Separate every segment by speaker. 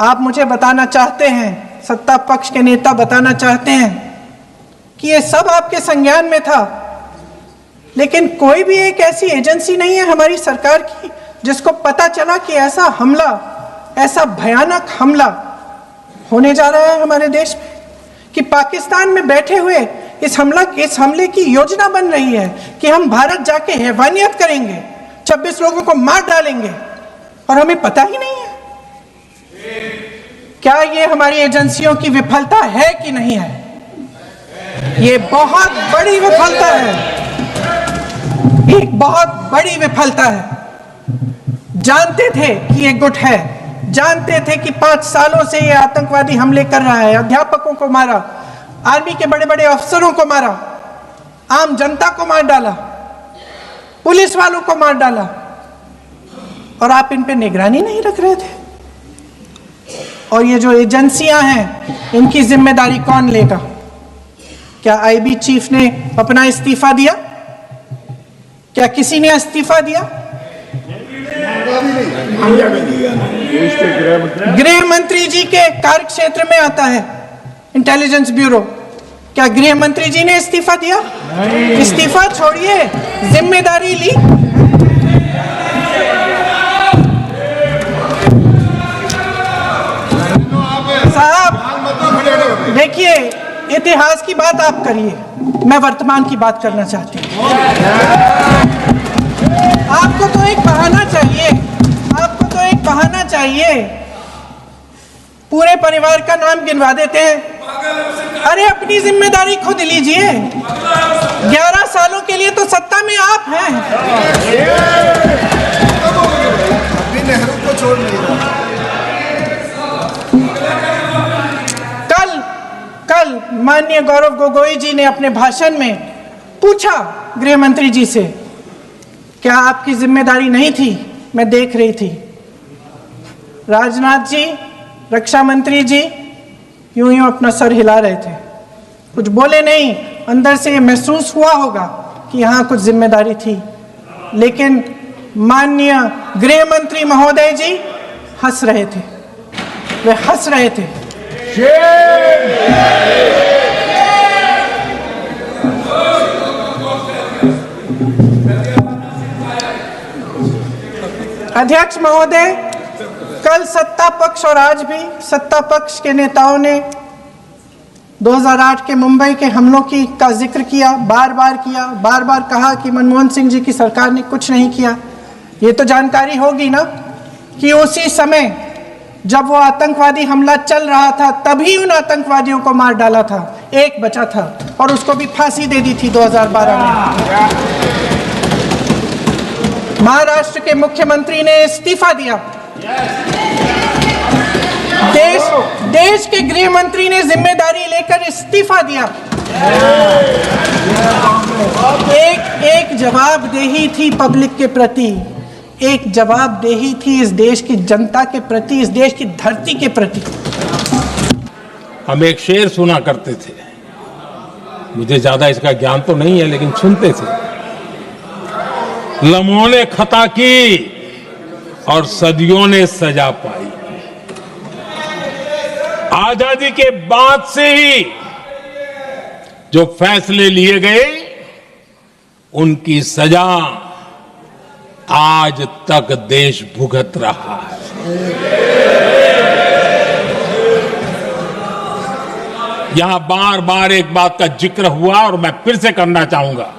Speaker 1: आप मुझे बताना चाहते हैं, सत्ता पक्ष के नेता बताना चाहते हैं कि ये सब आपके संज्ञान में था, लेकिन कोई भी एक ऐसी एजेंसी नहीं है हमारी सरकार की जिसको पता चला कि ऐसा हमला, ऐसा भयानक हमला होने जा रहा है हमारे देश में, कि पाकिस्तान में बैठे हुए इस हमले की योजना बन रही है कि हम भारत जाके हैवानियत करेंगे, 26 लोगों को मार डालेंगे, और हमें पता ही नहीं है। क्या ये हमारी एजेंसियों की विफलता है कि नहीं है? ये बहुत बड़ी विफलता है, एक बहुत बड़ी विफलता है। जानते थे कि ये गुट है, जानते थे कि 5 सालों से ये आतंकवादी हमले कर रहा है, अध्यापकों को मारा, आर्मी के बड़े बड़े अफसरों को मारा, आम जनता को मार डाला, पुलिस वालों को मार डाला, और आप इन पे निगरानी नहीं रख रहे थे। और ये जो एजेंसियां हैं, इनकी जिम्मेदारी कौन लेगा? क्या आईबी चीफ ने अपना इस्तीफा दिया? क्या किसी ने इस्तीफा दिया? गृह मंत्री जी के कार्य क्षेत्र में आता है इंटेलिजेंस ब्यूरो। क्या गृह मंत्री जी ने इस्तीफा दिया? इस्तीफा छोड़िए, जिम्मेदारी ली। साहब देखिए, इतिहास की बात आप करिए, मैं वर्तमान की बात करना चाहती हूँ। आपको तो एक बहाना चाहिए, आपको तो एक बहाना चाहिए। पूरे परिवार का नाम गिनवा देते हैं। अरे अपनी जिम्मेदारी खुद लीजिए। 11 सालों के लिए तो सत्ता में आप हैं।
Speaker 2: अभी नेहरू को छोड़ नहीं रहा।
Speaker 1: कल माननीय गौरव गोगोई जी ने अपने भाषण में पूछा गृह मंत्री जी से, क्या आपकी जिम्मेदारी नहीं थी? मैं देख रही थी। राजनाथ जी, रक्षा मंत्री जी यूं यूं अपना सर हिला रहे थे, कुछ बोले नहीं। अंदर से ये महसूस हुआ होगा कि यहाँ कुछ जिम्मेदारी थी, लेकिन माननीय गृह मंत्री महोदय जी हंस रहे थे, वे हंस रहे थे। अध्यक्ष महोदय, कल सत्ता पक्ष और आज भी सत्ता पक्ष के नेताओं ने 2008 के मुंबई के हमलों का जिक्र किया, बार बार कहा कि मनमोहन सिंह जी की सरकार ने कुछ नहीं किया। ये तो जानकारी होगी ना कि उसी समय जब वो आतंकवादी हमला चल रहा था, तभी उन आतंकवादियों को मार डाला था। एक बचा था और उसको भी फांसी दे दी थी 2012 में। महाराष्ट्र के मुख्यमंत्री ने इस्तीफा दिया। देश के गृह मंत्री ने जिम्मेदारी लेकर इस्तीफा दिया। एक जवाबदेही थी पब्लिक के प्रति, एक जवाबदेही थी इस देश की जनता के प्रति, इस देश की धरती के प्रति।
Speaker 3: हम एक शेर सुना करते थे, मुझे ज्यादा इसका ज्ञान तो नहीं है, लेकिन सुनते थे। लम्हों ने खता की और सदियों ने सजा पाई। आजादी के बाद से ही जो फैसले लिए गए, उनकी सजा आज तक देश भुगत रहा है। यहां बार बार एक बात का जिक्र हुआ और मैं फिर से करना चाहूंगा।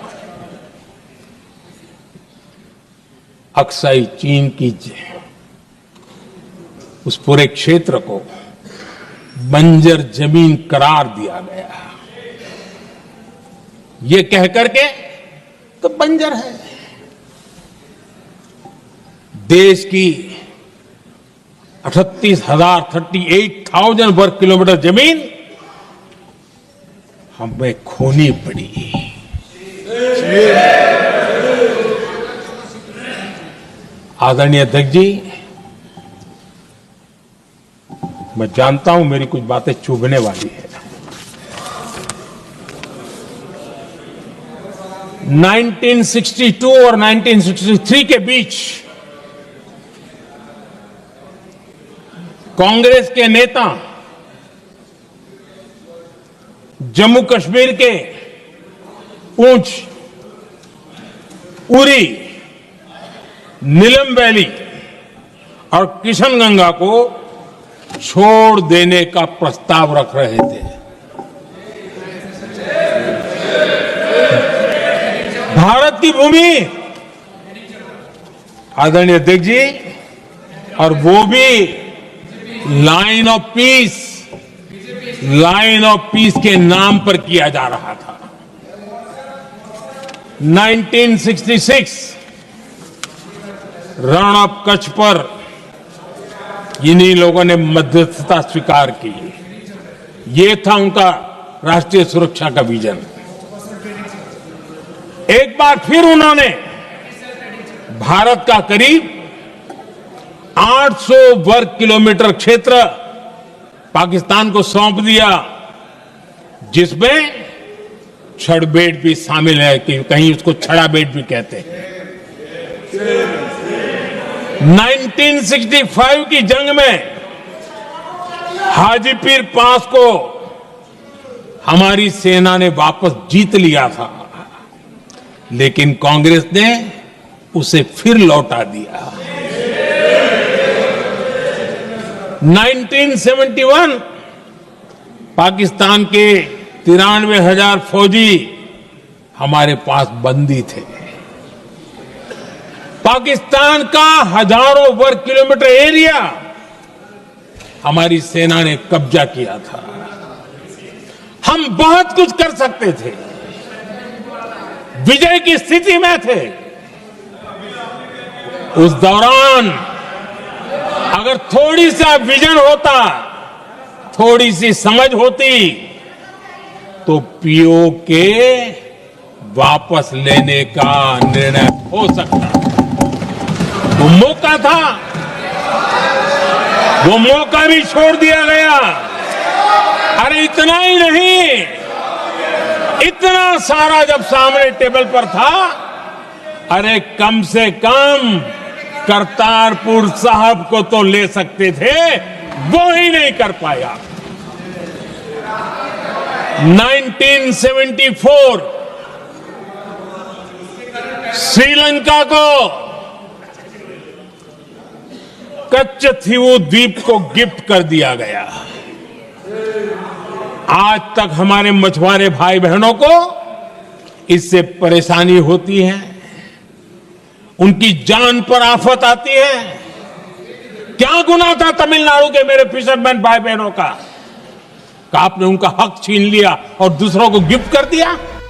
Speaker 3: अक्साई चीन की उस पूरे क्षेत्र को बंजर जमीन करार दिया गया, ये कह करके तो बंजर है। देश की 38,000 वर्ग किलोमीटर जमीन हमें खोनी पड़ी। आदरणीय अध्यक्ष जी, मैं जानता हूं मेरी कुछ बातें चुभने वाली है। 1962 और 1963 के बीच कांग्रेस के नेता जम्मू कश्मीर के पूंछ, उरी, नीलम वैली और किशनगंगा को छोड़ देने का प्रस्ताव रख रहे थे। भारत की भूमि, आदरणीय अध्यक्ष जी, और वो भी लाइन ऑफ पीस के नाम पर किया जा रहा था। 1966 रण ऑफ कच्छ पर इन्हीं लोगों ने मध्यस्थता स्वीकार की। ये था उनका राष्ट्रीय सुरक्षा का विजन। एक बार फिर उन्होंने भारत का करीब 800 वर्ग किलोमीटर क्षेत्र पाकिस्तान को सौंप दिया, जिसमें छड़बेट भी शामिल है, कि कहीं उसको छड़ाबेट भी कहते हैं। 1965 की जंग में हाजीपीर पास को हमारी सेना ने वापस जीत लिया था, लेकिन कांग्रेस ने उसे फिर लौटा दिया। 1971 पाकिस्तान के 93,000 फौजी हमारे पास बंदी थे। पाकिस्तान का हजारों वर्ग किलोमीटर एरिया हमारी सेना ने कब्जा किया था। हम बहुत कुछ कर सकते थे, विजय की स्थिति में थे। उस दौरान अगर थोड़ी सा विजन होता, थोड़ी सी समझ होती, तो पीओके वापस लेने का निर्णय हो सकता। वो मौका था, वो मौका भी छोड़ दिया गया। अरे इतना ही नहीं, इतना सारा जब सामने टेबल पर था, अरे कम से कम करतारपुर साहब को तो ले सकते थे, वो ही नहीं कर पाया। 1974 श्रीलंका को कच्चथीवू द्वीप को गिफ्ट कर दिया गया। आज तक हमारे मछुआरे भाई बहनों को इससे परेशानी होती है, उनकी जान पर आफत आती है। क्या गुनाह था तमिलनाडु के मेरे फिशरमैन भाई बहनों का? आपने उनका हक छीन लिया और दूसरों को गिफ्ट कर दिया।